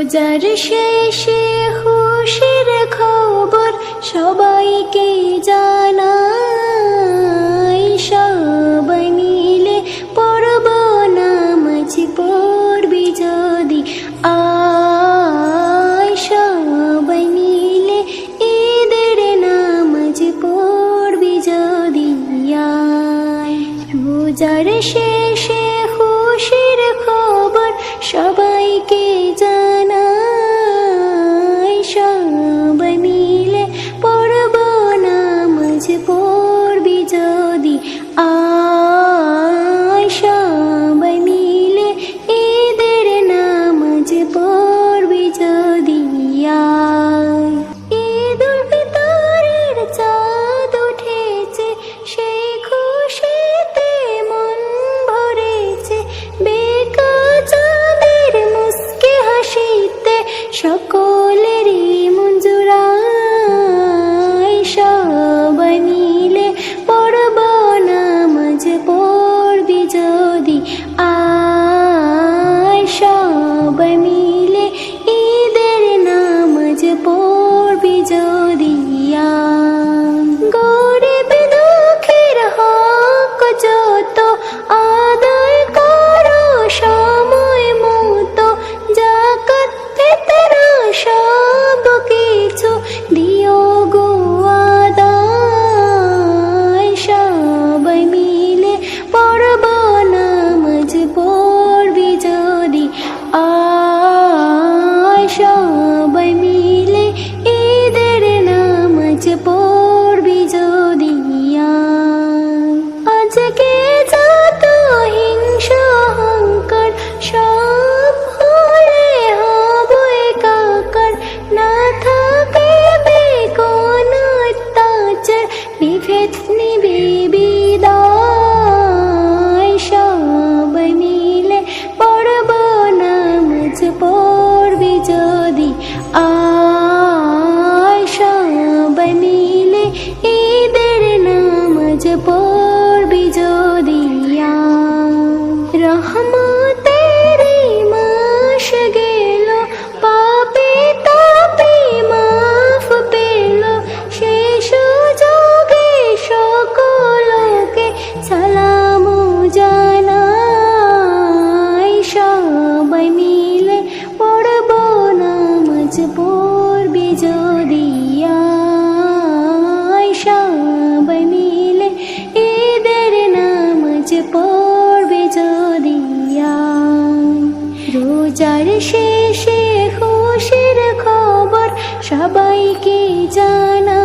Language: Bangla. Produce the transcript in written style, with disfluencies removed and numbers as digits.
রোজার শেষে খুশির খবর সবাইকে জানাই, সবাই মিলে পড়ব নামাজ পড়বি যদি আয়, সবাই মিলে ঈদের নামাজ পড়বি যদি আয়। রোজার শেষে খুশির খবর সবাইকে জানাই, সবাই মিলে পড়ব নামাজ পড়বি যদি আয়, সবাই মিলে ঈদের নামাজ পড়বি যদি আয়। ঈদুল ফিতরের চাঁদ উঠেছে, সেই খুশিতে মন ভরেছে, বেকা চাঁদের মুস্কি হাসিতে সকলেরই মন জুড়ায়, সবাই মিলে পড়ব নামাজ পড়বি যদি আয়, সবাই মিলে ঈদের নামাজ পড়বি যদি আয়। গরিব দুঃখীর হক যত আদায় করো সময় মতো, যাকাত ফিতরা সব কিছু দিও গো আদায়, সবাই মিলে পড়ব নামাজ পড়বি যদি আয়, সবাই মিলে ঈদের নামাজ পড়বি যদি আয়। আজকে যত হিংসা অহংকার সব হলে হবে একাকার, না থাকিবে কোন অত্যাচার, বিভেদ নিবে বিদায়, সবাই মিলে পড়ব নামাজ পড়বি যদি আয়, সবাই মিলে ঈদের নামাজ পড়বি যদি আয়। রহমতের মাস গেল, পাপে তাপে মাফ পেল, সেই সুযোগে সকলকে সালাম জানাই, সবাই মিলে পড়ব নামাজ পড়বি যদি আয়, সবাই মিলে ঈদের নামাজ পড়বি যদি আয়। রোজার শেষে খুশির খবর সবাইকে জানা